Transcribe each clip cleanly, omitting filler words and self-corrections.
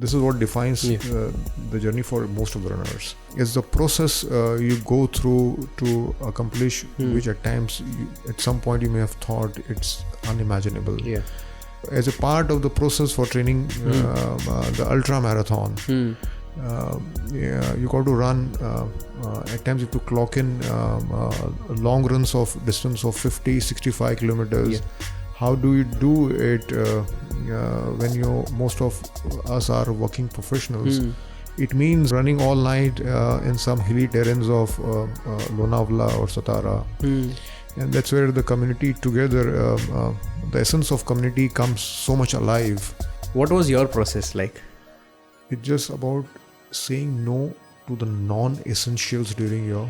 This is what defines the journey for most of the runners. It's the process you go through to accomplish, which at times, at some point you may have thought it's unimaginable. Yeah. As a part of the process for training the ultramarathon, you got to run, at times you have to clock in long runs of distance of 50, 65 kilometers. Yeah. How do you do it when most of us are working professionals? It means running all night in some hilly terrains of Lonavala or Satara. And that's where the community together, the essence of community comes so much alive. What was your process like? It's just about saying no to the non-essentials during your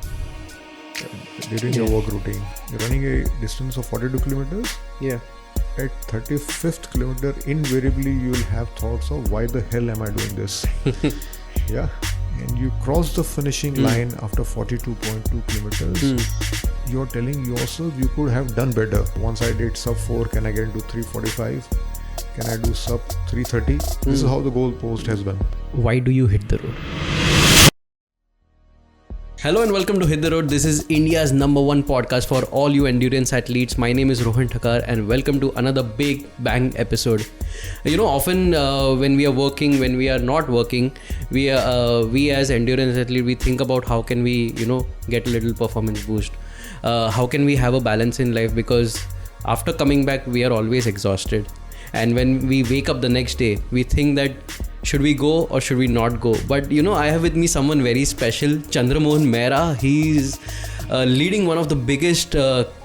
work routine. You're running a distance of 42 kilometers. Yeah. At 35th kilometer, invariably you will have thoughts of why the hell am I doing this? Yeah. And you cross the finishing line after 42.2 kilometers. You're telling yourself you could have done better. Once I did sub 4, can I get into 3:45? Can I do sub 3:30? This is how the goal post has been. Why do you hit the road? Hello and welcome to Hit the Road. This is India's #1 podcast for all you endurance athletes. My name is Rohan Thakar and welcome to another big bang episode. Often when we are working, when we are not working, we as endurance athletes, we think about how can we, get a little performance boost. How can we have a balance in life, because after coming back, we are always exhausted. And when we wake up the next day, we think that should we go or should we not go? But I have with me someone very special, Chandramohan Mehra. He's leading one of the biggest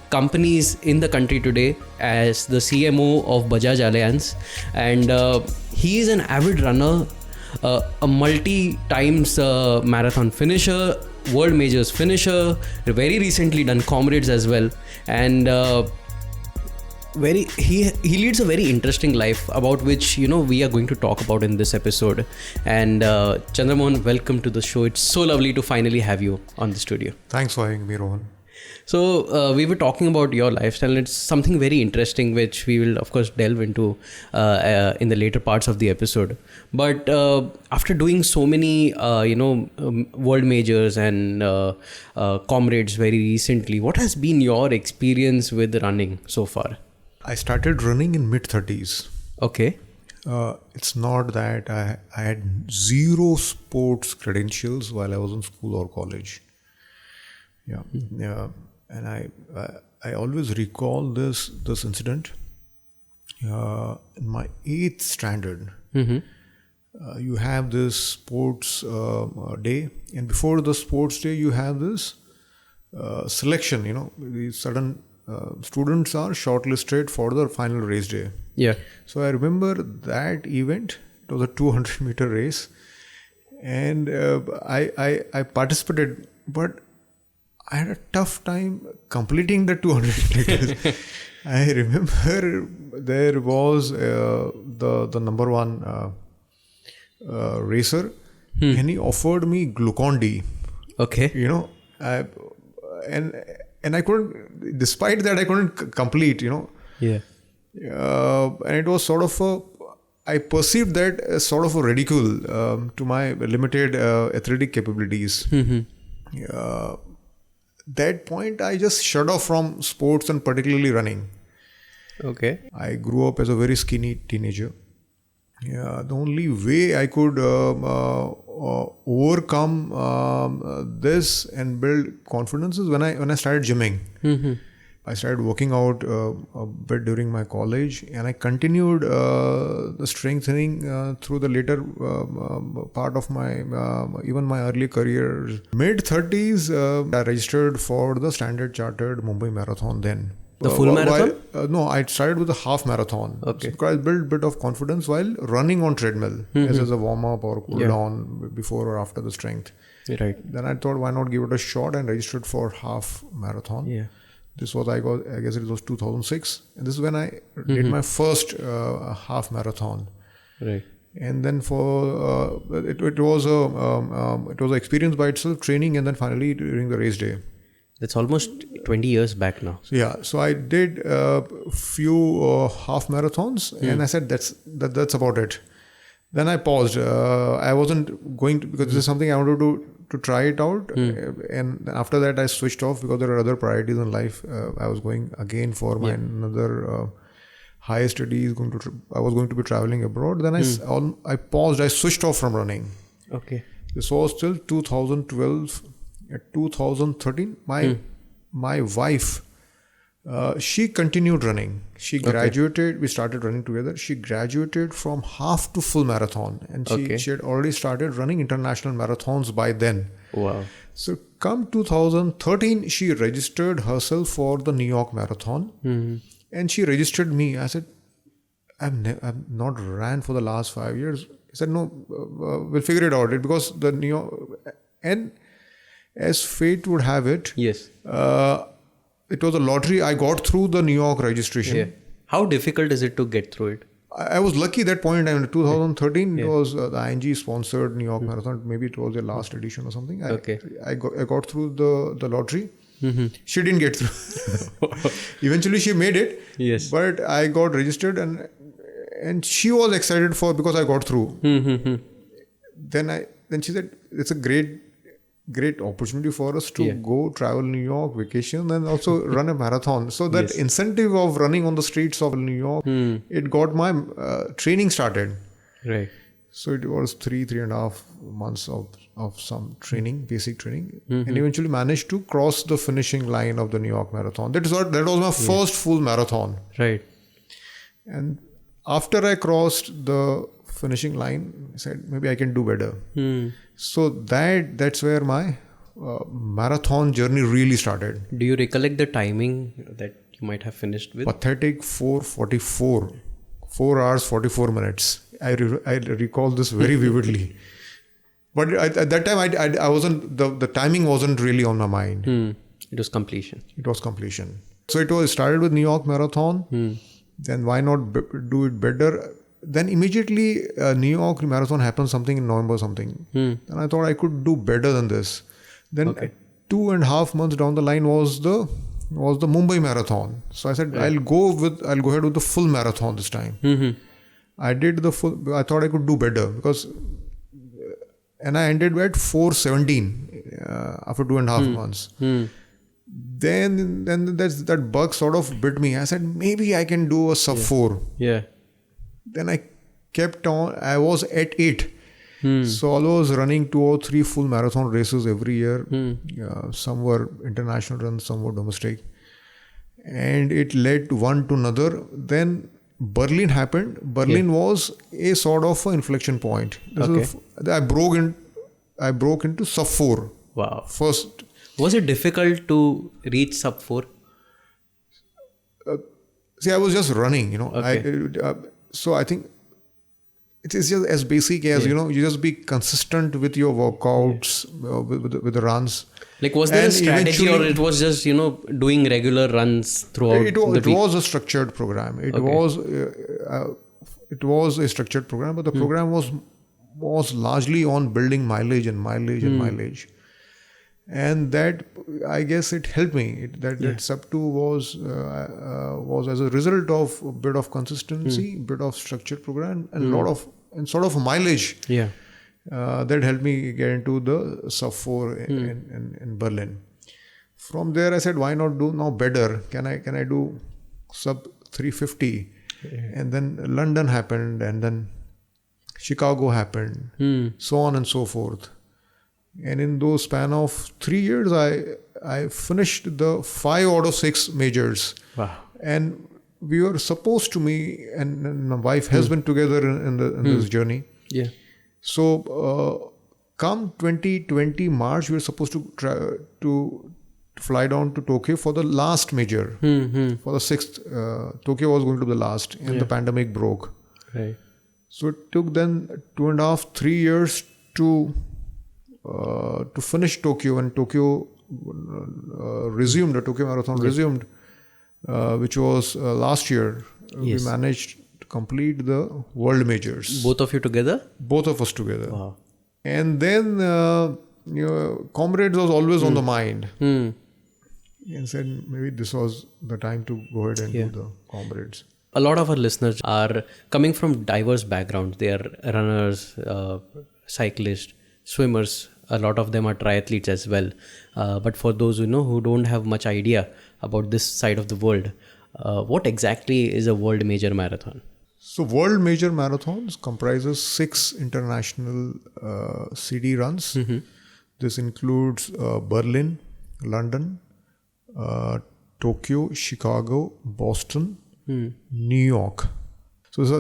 companies in the country today as the CMO of Bajaj Allianz. And he is an avid runner, a multi-times marathon finisher, world majors finisher, very recently done Comrades as well. And he leads a very interesting life about which we are going to talk about in this episode. And Chandramohan, welcome to the show. It's so lovely to finally have you on the studio. Thanks for having me, Rohan. So we were talking about your lifestyle. It's something very interesting which we will of course delve into in the later parts of the episode. But after doing so many world majors and Comrades very recently, what has been your experience with running so far? I started running in mid-30s. Okay. It's not that I had zero sports credentials while I was in school or college. Yeah. And I always recall this incident. In my 8th standard, you have this sports day, and before the sports day, you have this selection. The sudden students are shortlisted for the final race day. Yeah. So I remember that event. It was a 200-meter race, and I participated, but I had a tough time completing the 200 meters. I remember there was the number one racer, and he offered me Glucon-D. Okay. And I couldn't, despite that, I couldn't complete, Yeah. And it was sort of I perceived that as sort of a ridicule to my limited athletic capabilities. That point, I just shut off from sports and particularly running. Okay. I grew up as a very skinny teenager. The only way I could overcome this and build confidence is when I started gymming. I started working out a bit during my college, and I continued the strengthening through the later part of my even my early career. Mid-30s, I registered for the Standard Chartered Mumbai Marathon then. The full marathon? No, I started with a half marathon. Okay. Because I built a bit of confidence while running on treadmill as a warm-up or cool-down before or after the strength. Right. Then I thought, why not give it a shot, and registered for half marathon. Yeah. This was, I guess it was 2006. And this is when I did my first half marathon. Right. And then for it was an experience by itself, training, and then finally during the race day. That's almost 20 years back now. So I did a few half marathons, and I said that's about it. Then I paused. I wasn't going to, because this is something I wanted to try it out. And after that, I switched off because there are other priorities in life. I was going again for my another higher studies. I was going to be traveling abroad. Then I paused. I switched off from running. Okay. This was till 2012. At 2013, my wife, she continued running. She graduated. We started running together. She graduated from half to full marathon, and she had already started running international marathons by then. Wow. So come 2013, she registered herself for the New York Marathon, and she registered me. I said, I've not ran for the last 5 years. He said, no, we'll figure it out. Because the New York, and as fate would have it, yes, it was a lottery. I got through the New York registration. Yeah. How difficult is it to get through it? I was lucky at that point in time. In 2013, it was the ING sponsored New York Marathon. Maybe it was their last edition or something. I got through the lottery. She didn't get through. Eventually, she made it. Yes. But I got registered, and she was excited because I got through. Then she said, it's a great opportunity for us to go travel New York, vacation, and also run a marathon. So that incentive of running on the streets of New York, it got my training started. Right. So it was 3.5 months of some training, basic training, and eventually managed to cross the finishing line of the New York Marathon. That was my first full marathon. Right. And after I crossed the finishing line, I said, maybe I can do better. So that's where my marathon journey really started. Do you recollect the timing that you might have finished with? Pathetic 4:44, 4 hours 44 minutes. I recall this very vividly. But at that time, I wasn't, the timing wasn't really on my mind. It was completion. So it started with New York Marathon. Then why not do it better? Then immediately New York Marathon happened something in November something. And I thought I could do better than this. Then 2.5 months down the line was the Mumbai Marathon. So I said, I'll go ahead with the full marathon this time. I did the full. I thought I could do better and I ended at 4:17 after 2.5 months. Then that bug sort of bit me. I said, maybe I can do a sub 4. Yeah. Then I kept on. I was at 8. So I was running 2 or 3 full marathon races every year. Some were international runs, some were domestic. And it led one to another. Then Berlin happened. Berlin was a sort of an inflection point. I broke into sub 4. Wow. First. Was it difficult to reach sub 4? I was just running, so I think it is just as basic as, you just be consistent with your workouts, with the runs. Like, was there a strategy, or it was just, doing regular runs throughout it was a structured program. It was a structured program, but the program was largely on building mileage. And that, I guess, it helped me. That sub 2 was as a result of a bit of consistency, bit of structured program, and sort of mileage. Yeah, that helped me get into the sub 4 in Berlin. From there, I said, why not do now better? Can I do sub 350? And then London happened, and then Chicago happened, so on and so forth. And in those span of 3 years, I finished the 5 out of 6 majors. Wow. And we were supposed to, me and my wife has been together in this journey. Yeah. So come 2020 March, we were supposed to fly down to Tokyo for the last major, for the 6th. Tokyo was going to be the last, and the pandemic broke. Right. So it took then 2.5, 3 years to finish Tokyo, and Tokyo resumed, the Tokyo Marathon resumed, which was last year. We managed to complete the world majors. Both of you together? Both of us together. Wow. And then, Comrades was always on the mind. And said, maybe this was the time to go ahead and do the Comrades. A lot of our listeners are coming from diverse backgrounds. They are runners, cyclists, swimmers. A lot of them are triathletes as well. But for those who don't have much idea about this side of the world, what exactly is a world major marathon? So World Major Marathons comprises 6 international CD runs. This includes Berlin, London, Tokyo, Chicago, Boston, New York. So these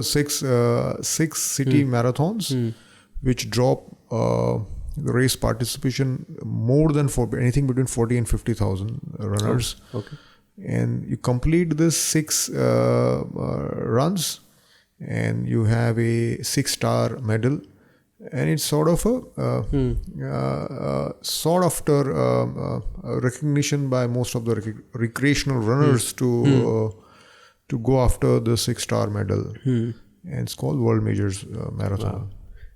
are six city marathons which drop the race participation more than anything between 40 and 50,000 runners. Okay. And you complete this 6 runs, and you have a 6-star medal, and it's sort of a sought after recognition by most of the recreational runners to go after the 6-star medal, and it's called World Majors Marathon. Wow.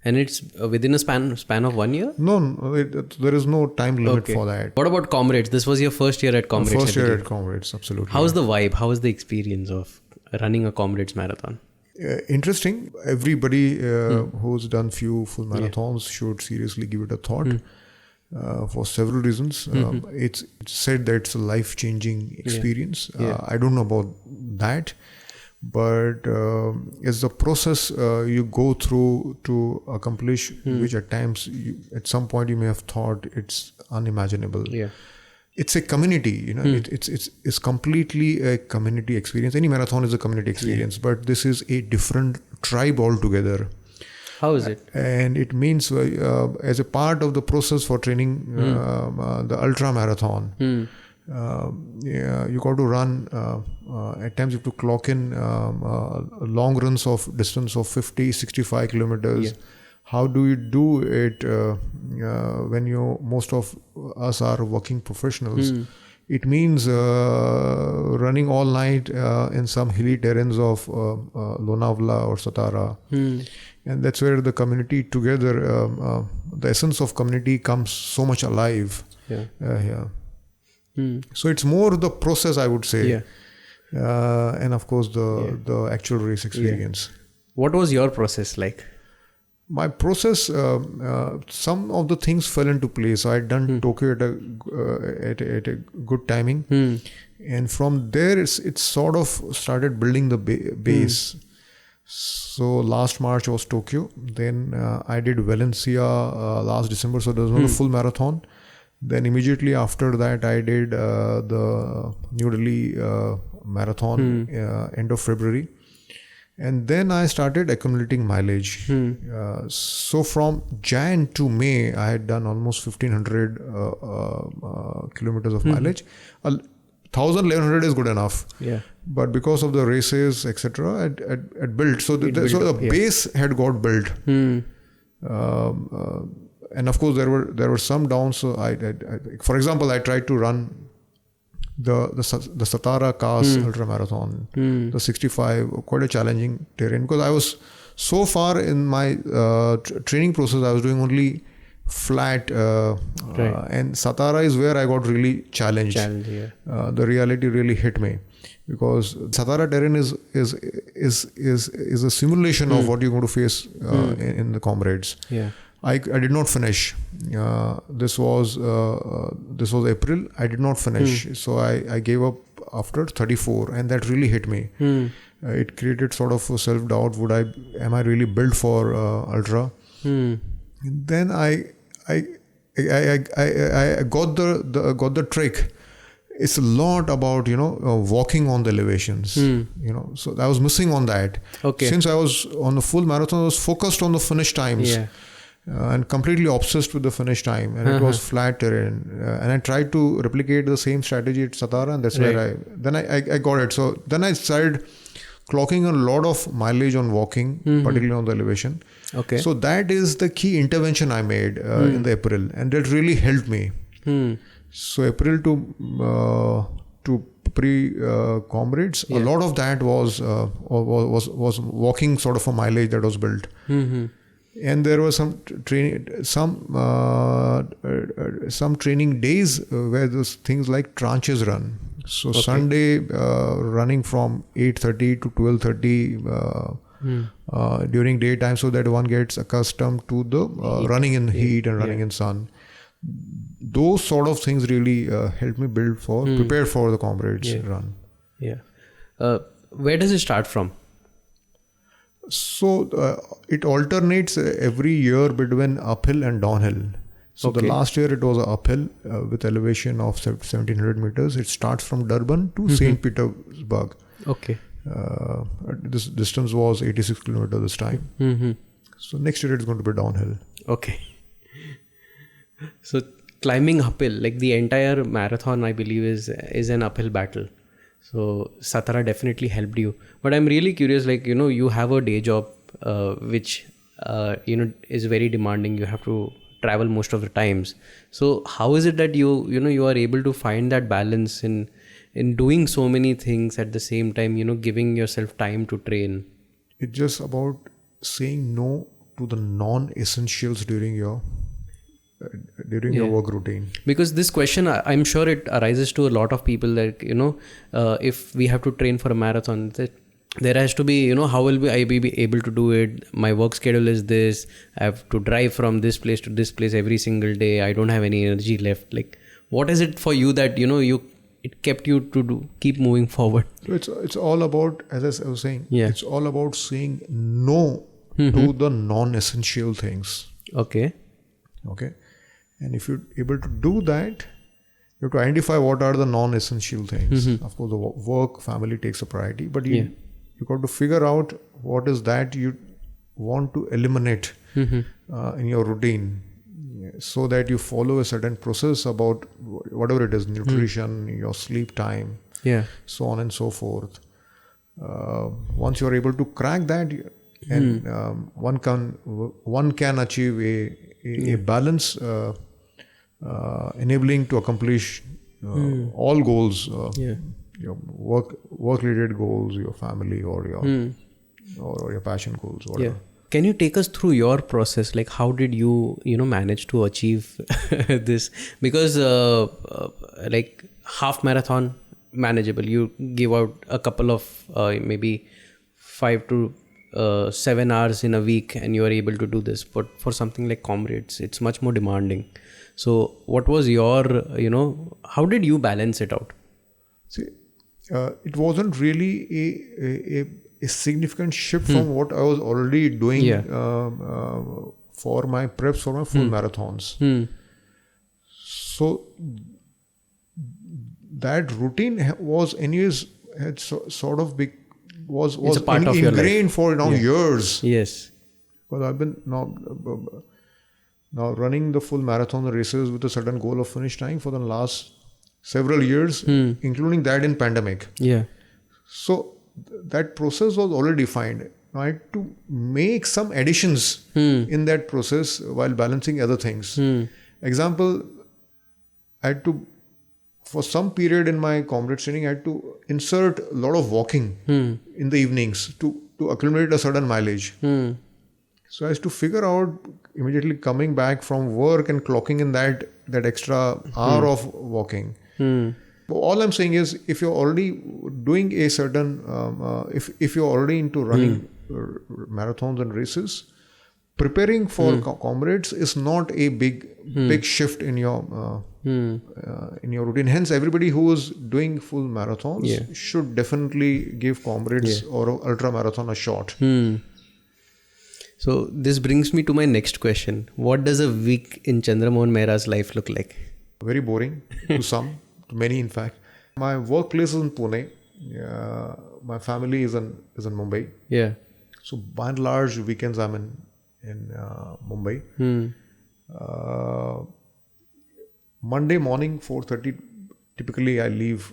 And it's within a span of 1 year? No, there is no time limit for that. What about Comrades? This was your first year at Comrades. First year at Comrades, absolutely. How's the vibe? How was the experience of running a Comrades marathon? Interesting. Everybody who's done few full marathons should seriously give it a thought for several reasons. It's said that it's a life-changing experience. I don't know about that, but it's the process you go through to accomplish, which at times, at some point, you may have thought it's unimaginable. Yeah. It's a community, it's completely a community experience. Any marathon is a community experience, but this is a different tribe altogether. How is it? And it means as a part of the process for training the ultramarathon, you got to run, at times you have to clock in long runs of distance of 50, 65 kilometers. Yeah. How do you do it when most of us are working professionals? It means running all night in some hilly terrains of Lonavala or Satara. And that's where the community together, the essence of community comes so much alive. So it's more the process, I would say. And of course the actual race experience. What was your process like? My process, some of the things fell into place. I had done Tokyo at a good timing, and from there it sort of started building the base. So last March was Tokyo. Then I did Valencia last December. So there was not a full marathon. Then immediately after that, I did the New Delhi marathon end of February. And then I started accumulating mileage. So from Jan to May, I had done almost 1,500 kilometers of mileage. 1,100 is good enough. Yeah. But because of the races, etc., it built. So the base had got built. And of course, there were some downs. So I for example, I tried to run the Satara Khas ultramarathon, the 65, quite a challenging terrain, because I was so far in my training process, I was doing only flat, and Satara is where I got really challenged. The reality really hit me, because Satara terrain is a simulation of what you're going to face in the Comrades. I did not finish. This was April. I did not finish. So I gave up after 34, and that really hit me. It created sort of a self-doubt. Am I really built for ultra? Then I got the trick. It's a lot about walking on the elevations. So I was missing on that. Since I was on the full marathon, I was focused on the finish times. And completely obsessed with the finish time, and it was flat terrain, and I tried to replicate the same strategy at Satara, and that's where I got it. So then I started clocking a lot of mileage on walking, particularly on the elevation. So that is the key intervention I made in the April, and that really helped me. So April to pre Comrades, a lot of that was walking sort of a mileage that was built. And there was some training days where those things like tranches run. So Sunday running from 8:30 to 12:30 during daytime, so that one gets accustomed to the running in heat and running in sun. Those sort of things really help me prepare for the Comrades run. Yeah. Where does it start from? So it alternates every year between uphill and downhill. So the last year it was uphill with elevation of 1700 meters. It starts from Durban to St. Petersburg. Okay. This distance was 86 kilometers this time. So next year it's going to be downhill. Okay. So climbing uphill, like the entire marathon, I believe is an uphill battle. So Satara definitely helped you. But I'm really curious, like, you have a day job which, is very demanding. You have to travel most of the times. So how is it that you are able to find that balance in doing so many things at the same time, giving yourself time to train? It's just about saying no to the non-essentials during your work routine. Because this question, I'm sure it arises to a lot of people, like, if we have to train for a marathon, there has to be, how will I be able to do it? My work schedule is this. I have to drive from this place to this place every single day. I don't have any energy left. Like, what is it for you that, it kept you to keep moving forward? So it's all about, as I was saying, it's all about saying no to the non-essential things. Okay. And if you're able to do that, you have to identify what are the non-essential things. Of course, the work, family takes a priority, but you got to figure out what is that you want to eliminate in your routine, so that you follow a certain process about whatever it is, nutrition, your sleep time, so on and so forth. Once you are able to crack that, and one can achieve a balance, enabling to accomplish all goals, your work related goals, your family, or your passion goals, whatever. Can you take us through your process? Like, how did you manage to achieve this? Because like half marathon manageable, you give out a couple of maybe 5 to 7 hours in a week, and you are able to do this. But for something like Comrades, it's much more demanding. So what was your, how did you balance it out? See, it wasn't really a significant shift from what I was already doing for my preps for my full marathons. So that routine was anyways had sort of was a part of your life. Ingrained for years. Yes. Because I've been now running the full marathon races with a certain goal of finish time for the last several years, including that in pandemic. Yeah. So that process was already defined. I had to make some additions in that process while balancing other things. Example, I had to, for some period in my Comrades training, I had to insert a lot of walking in the evenings to accumulate a certain mileage. So I had to figure out, immediately coming back from work and clocking in that extra hour of walking. All I'm saying is, if you're already doing a certain, if you're already into running marathons and races, preparing for Comrades is not a big shift in your routine. Hence, everybody who is doing full marathons should definitely give Comrades or ultra marathon a shot. So this brings me to my next question. What does a week in Chandramohan Mehra's life look like? Very boring to some, to many in fact. My workplace is in Pune. My family is in Mumbai. Yeah. So by and large, weekends I'm in Mumbai. Monday morning 4:30, typically I leave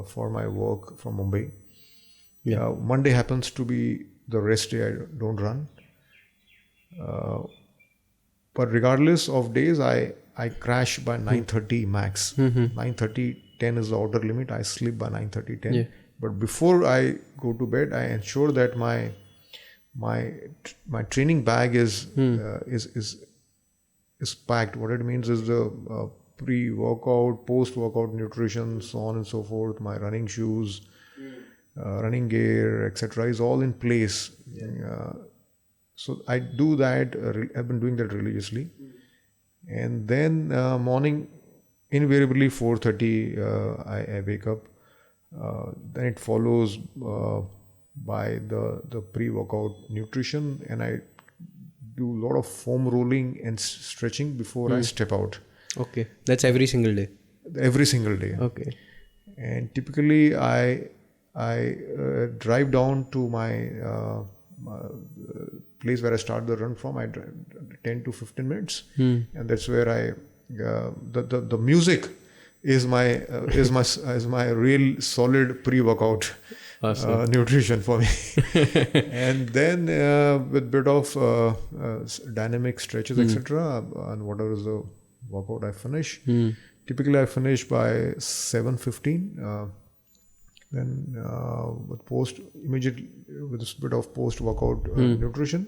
for my work from Mumbai. Monday happens to be the rest day. I don't run. But regardless of days, I crash by 9:30 max. 9:30, 10 is the outer limit. I sleep by 9:30, 10. Yeah. But before I go to bed, I ensure that my training bag is packed. What it means is the pre-workout, post-workout nutrition, so on and so forth. My running shoes, running gear, etc. is all in place. So I do that. I've been doing that religiously, and then morning, invariably 4:30, I wake up. Then it follows by the pre-workout nutrition, and I do a lot of foam rolling and stretching before I step out. Okay, that's every single day. Every single day. Okay. And typically I drive down to my place where I start the run from. I drive 10 to 15 minutes, and that's where the music is my real solid pre-workout nutrition for me. And then with bit of dynamic stretches, etc., and whatever is the workout I finish. Typically I finish by 7:15. Then with a bit of post-workout nutrition,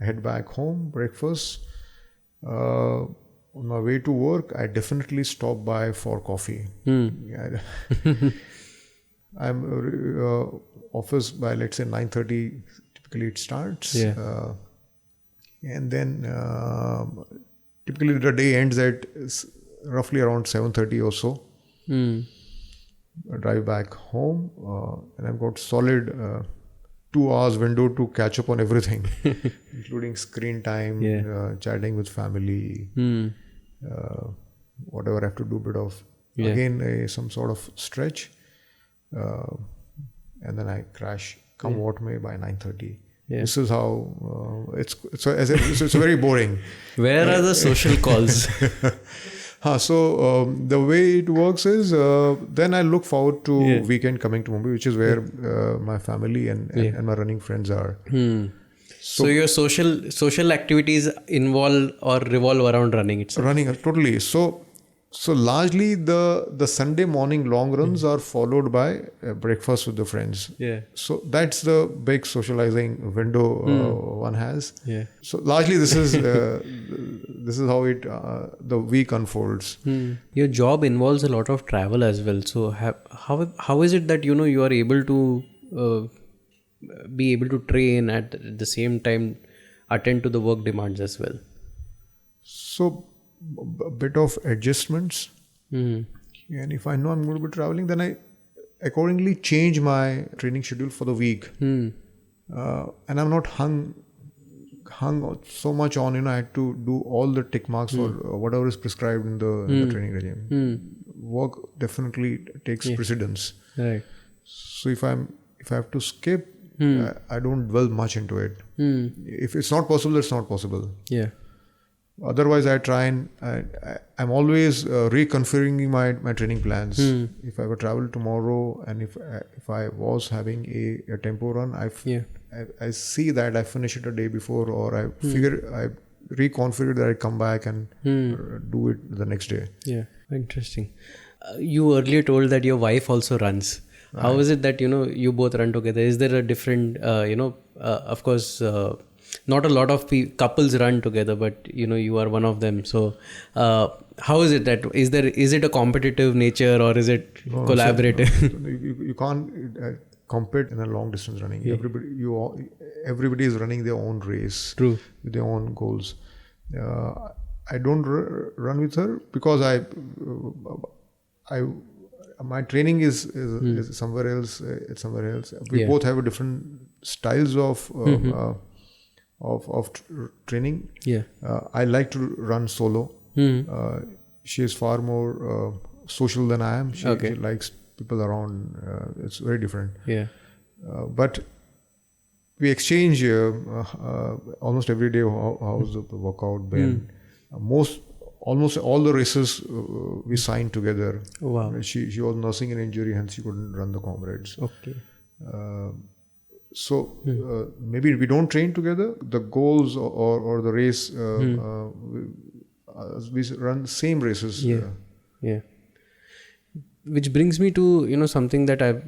I head back home, breakfast. On my way to work, I definitely stop by for coffee. I'm office by, let's say, 9:30. Typically it starts. And then typically the day ends at roughly around 7:30 or so. I drive back home, and I've got solid 2 hours window to catch up on everything, including screen time, chatting with family, whatever I have to do, bit of again some sort of stretch, and then I crash. Come what may by 9:30. This is how it's very boring. Where are the social calls? So the way it works is then I look forward to weekend coming to Mumbai, which is where my family and my running friends are. So your social activities involve or revolve around running itself? Running, totally. So largely the Sunday morning long runs are followed by breakfast with the friends. So that's the big socializing window one has. So largely this is how it the week unfolds. Your job involves a lot of travel as well. So how is it that you are able to be able to train at the same time attend to the work demands as well? So a bit of adjustments, and if I know I'm going to be traveling, then I accordingly change my training schedule for the week, and I'm not hung so much on I had to do all the tick marks or whatever is prescribed in the training regime. Work definitely takes precedence, right? So if I have to skip, I don't dwell much into it. If it's not possible, it's not possible. Otherwise, I try and I'm always reconfiguring my training plans. If I were travel tomorrow, and if I was having a tempo run, I see that I finish it a day before, or I reconfigure that I come back and do it the next day. Interesting. You earlier told that your wife also runs. How is it that you both run together? Is there a different of course not a lot of couples run together, but you are one of them. So how is it that is it a competitive nature, or is it collaborative? You can't compete in a long distance running. Everybody is running their own race. True. With their own goals. I don't run with her because my training is somewhere else. It's somewhere else. We both have a different styles of training. I like to run solo. She is far more social than I am. She likes people around. It's very different. But we exchange almost every day. How's the workout been? Almost all the races we signed together. Wow. She was nursing an injury, hence she couldn't run the Comrades. So maybe we don't train together. The goals or the race, we run same races. Which brings me to something that I've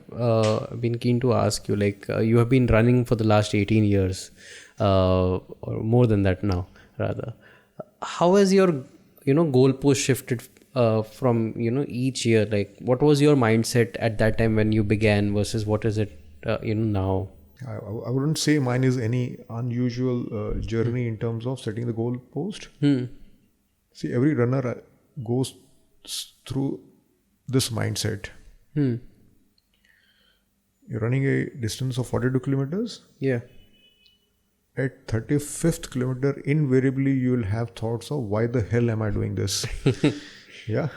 been keen to ask you. Like you have been running for the last 18 years, or more than that now, rather. How has your goalpost shifted from each year, like what was your mindset at that time when you began versus what is it now? I wouldn't say mine is any unusual journey in terms of setting the goal post. See, every runner goes through this mindset. You're running a distance of 42 kilometers. Yeah. At 35th kilometer, invariably you will have thoughts of why the hell am I doing this? Yeah.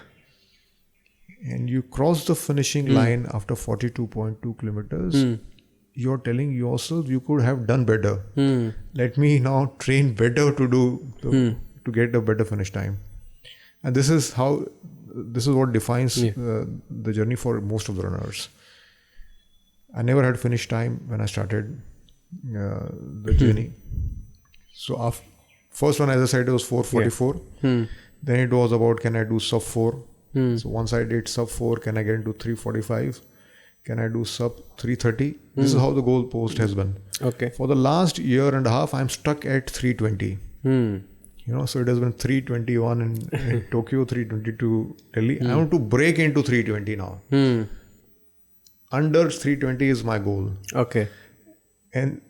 And you cross the finishing line after 42.2 kilometers. You're telling yourself you could have done better. Let me now train better to get a better finish time. And this is what defines the journey for most of the runners. I never had finish time when I started the journey. So first one, as I said, it was 4:44. Then it was about, can I do sub 4? So once I did sub 4, can I get into 3:45? Can I do sub 3:30? This is how the goal post has been. Okay. For the last year and a half, I'm stuck at 3:20. So it has been 3:21 in Tokyo, 3:22 Delhi. I want to break into 3:20 now. Under 3:20 is my goal. Okay. And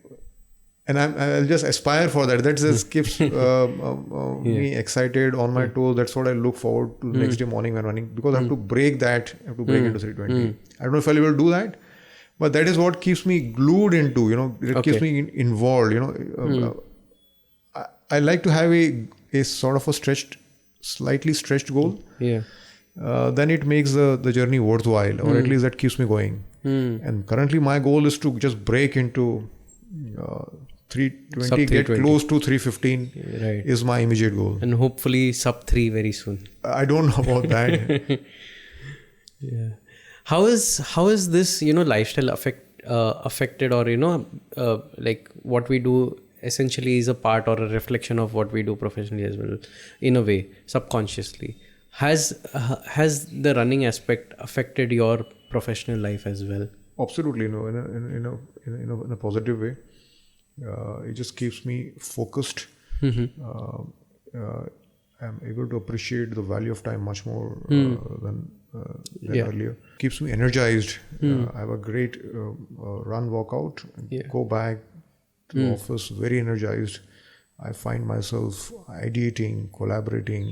I'll just aspire for that. That just keeps me excited, on my toes. That's what I look forward to the next day morning when running, because I have to break that. I have to break into 3:20. I don't know if I'll be able to do that, but that is what keeps me glued into. It keeps me involved. I like to have a sort of a slightly stretched goal. Yeah. Then it makes the journey worthwhile, or at least that keeps me going. And currently my goal is to just break into 3:20, get close to 3:15 is my immediate goal. And hopefully sub 3 very soon. I don't know about that. Yeah. How is this, lifestyle affected, or, like what we do essentially is a part or a reflection of what we do professionally as well, in a way, subconsciously. Has the running aspect affected your professional life as well? Absolutely, in a positive way. It just keeps me focused. I'm able to appreciate the value of time much more than earlier. Keeps me energized. I have a great run, walkout. Go back to the office very energized. I find myself ideating, collaborating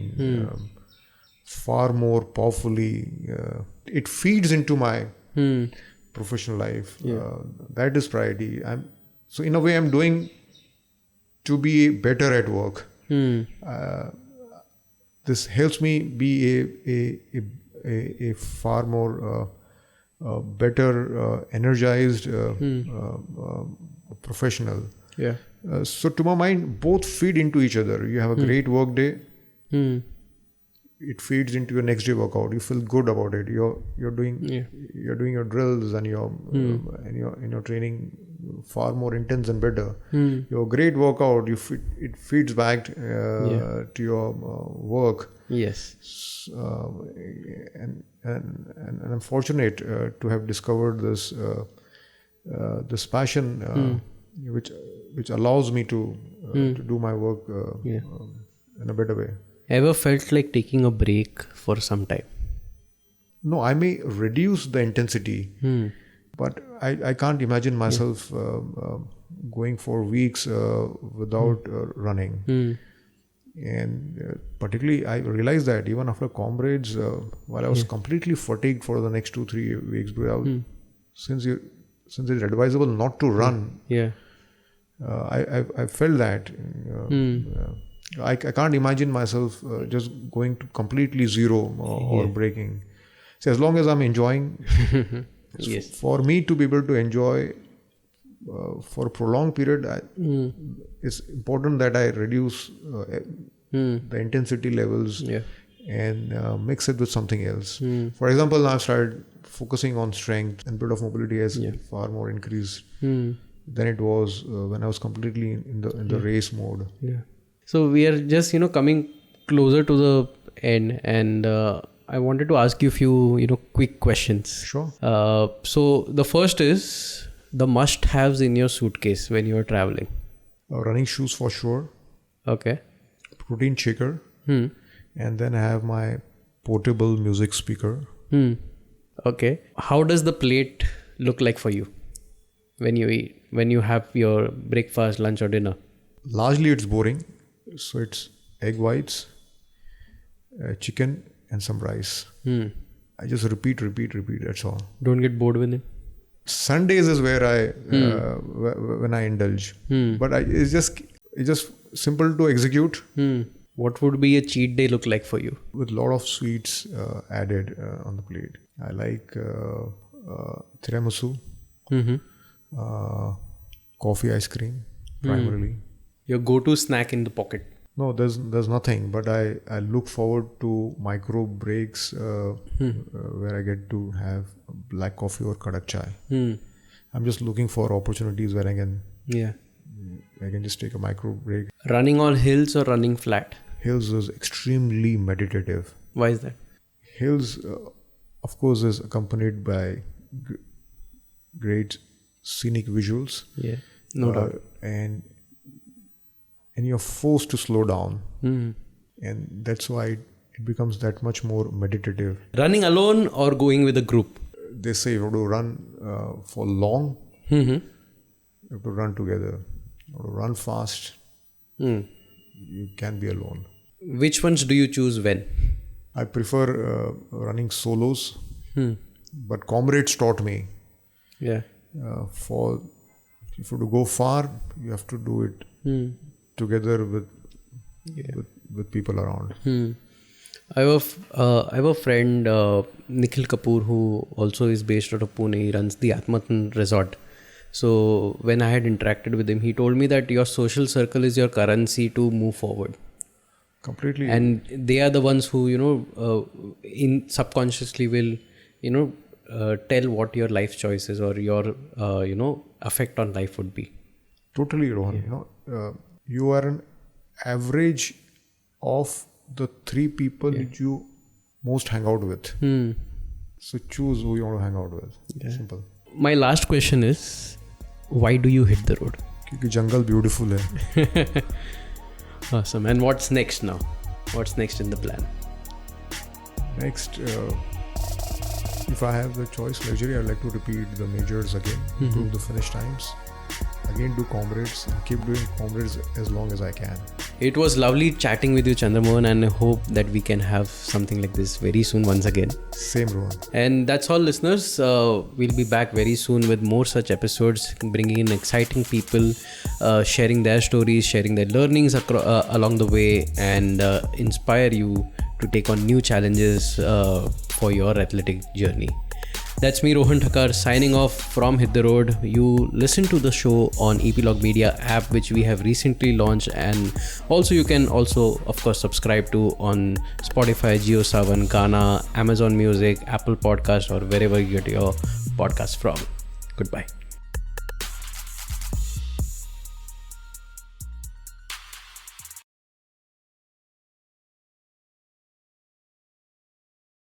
far more powerfully. It feeds into my professional life. That is priority. So in a way, I'm doing to be better at work. This helps me be a far more better energized professional. So to my mind, both feed into each other. You have a great work day. It feeds into your next day workout. You feel good about it. You're doing your drills and your training far more intense and better. Your great workout, it feeds back to your work. Yes. And I'm fortunate to have discovered this passion, which allows me to do my work in a better way. Ever felt like taking a break for some time? No, I may reduce the intensity, but I can't imagine myself going for weeks without running. And particularly, I realized that even after Comrades, while I was completely fatigued for the next 2-3 weeks, since it's advisable not to run, I felt that. I can't imagine myself just going to completely zero or breaking. So as long as I'm enjoying, for me to be able to enjoy for a prolonged period, it's important that I reduce the intensity levels and mix it with something else. For example, now I've started focusing on strength, and bit of mobility has far more increased than it was when I was completely in the race mode. So we are just coming closer to the end, and I wanted to ask you a few quick questions. Sure. So the first is the must-haves in your suitcase when you are traveling. Running shoes for sure. Okay. Protein shaker. And then I have my portable music speaker. Okay. How does the plate look like for you when you eat, when you have your breakfast, lunch or dinner? Largely it's boring. So it's egg whites, chicken and some rice. I just repeat. That's all. Don't get bored with it? Sundays is where I when I indulge. But it's just simple to execute. What would be a cheat day look like for you? With a lot of sweets added on the plate. I like tiramisu, coffee ice cream primarily. Your go-to snack in the pocket? No, there's nothing. But I look forward to micro breaks where I get to have black coffee or kadak chai. I'm just looking for opportunities where I can just take a micro break. Running on hills or running flat? Hills is extremely meditative. Why is that? Hills, of course, is accompanied by great scenic visuals. Yeah, no doubt. And you're forced to slow down. And that's why it becomes that much more meditative. Running alone or going with a group? They say you have to run for long, you have to run together. You have to run fast. You can be alone. Which ones do you choose when? I prefer running solos. But Comrades taught me. Yeah. If you have to go far, you have to do it together with people around. I have a friend, Nikhil Kapoor, who also is based out of Pune. He runs the Atmatan resort. So when I had interacted with him, he told me that your social circle is your currency to move forward. Completely. And they are the ones who, in subconsciously will, tell what your life choices or your, effect on life would be. Totally, Rohan. You are an average of the 3 people that you most hang out with. So choose who you want to hang out with. Simple. My last question is, why do you hit the road? Because jungle beautiful hai. Awesome. And what's next now? What's next in the plan? Next, if I have the choice, luxury, I'd like to repeat the majors again, improve the finish times. Again, do Comrades and keep doing Comrades as long as I can. It was lovely chatting with you, Chandramohan, and I hope that we can have something like this very soon once again. Same, Rohan. And that's all, listeners. We'll be back very soon with more such episodes, bringing in exciting people, sharing their stories, sharing their learnings along the way, and inspire you to take on new challenges for your athletic journey. That's me, Rohan Thakar, signing off from Hit the Road. You listen to the show on Epilogue Media app, which we have recently launched, and also you can also, of course, subscribe to on Spotify, JioSaavn, Gaana, Amazon Music, Apple Podcast, or wherever you get your podcast from. Goodbye.